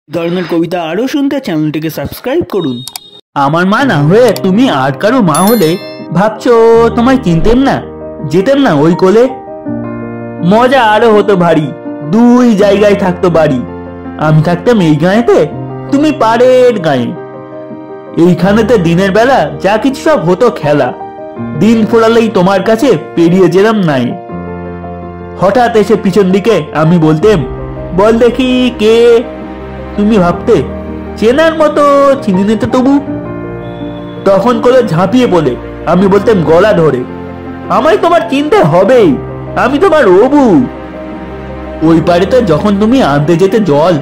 ধরনের কবিতা আরও শুনতে চ্যানেলটিকে সাবস্ক্রাইব করুন। আমার মা না হয়ে তুমি আর কারো মা হলে ভাবছো তোমায় চিনতেম না, যেতেম না ওই কোলে। মজা আরো হতো ভারী, দুই জায়গায় থাকতো বাড়ি। আমি থাকতাম এই গাঁয়েতে, তুমি পাড়ের গাঁয়ে। এইখানেতে দিনের বেলা যা কিছু সব হতো খেলা। দিন ফোরালেই তোমার কাছে পেরিয়ে যেতাম নাই। হঠাৎ এসে পিছন দিকে আমি বলতেম, বল দেখি কে। তুমি ভাবতে চেনার মতো চিনি নিতে তবু। তখন করে ঝাঁপিয়ে পড়ে আমি বলতাম গলা ধরে, আমায় তোমার চিনতে হবেই, আমি তোমার অবু। ওই পাড়িতে যখন তুমি আনতে যেতে জল,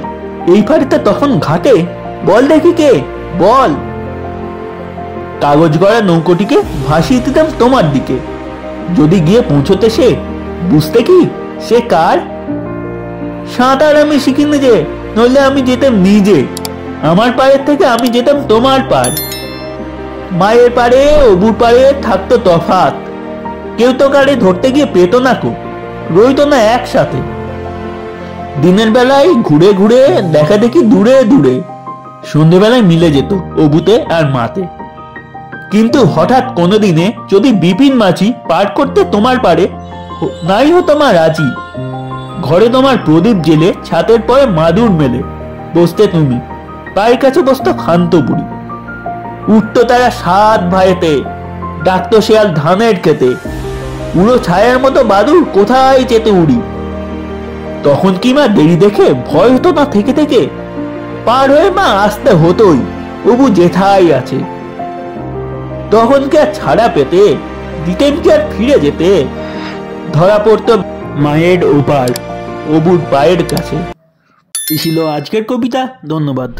এই পাড়িতে তখন ঘাটে, বল দেখি কে, বল। কাগজ গড়া নৌকোটিকে ভাসিয়ে দিতাম তোমার দিকে। যদি গিয়ে পৌঁছতে সে, বুঝতে কি সে কার। সাঁতার আমি শিখিনি যে, নইলে আমি যেতাম নিজে। আমার পাড়ের থেকে আমি যেতাম তোমার পাড়। মায়ের পাড়ে অবুর পাড়ে থাকতো তফাৎ। কেউ তো কারে ধরতে গিয়ে পেত না কো, রইতো না একসাথে। দিনের বেলায় ঘুরে ঘুরে দেখা দেখি দূরে দূরে, সন্ধ্যেবেলায় মিলে যেত অবুতে আর মাতে। কিন্তু হঠাৎ কোনোদিনে যদি বিপিন মাঝি পার করতে তোমার পারে, নাই হতো মা রাজি। ঘরে তোমার প্রদীপ জেলে ছাতের পরে মাদুর মেলে বসতে তুমি, পায়ের কাছে বসতো ক্ষান্ত বুড়ি। উঠতো তারা 7 ভাইতে, ডাকতো শেয়াল ধানের খেতে। উড়ো ছায়ার মতো বাদুর কোথায় যেতে উড়ি। তখন কি মা দেরি দেখে ভয় হতো না থেকে থেকে? পার হয়ে মা আসতে হতোই, অবু জেঠাই আছে। তখন কি আর ছাড়া পেতে, দিতেন কি আর ফিরে যেতে? ধরা পড়তো মায়ের ওপার, অবুর পায়ের কাছে। এই ছিল আজকের কবিতা। ধন্যবাদ।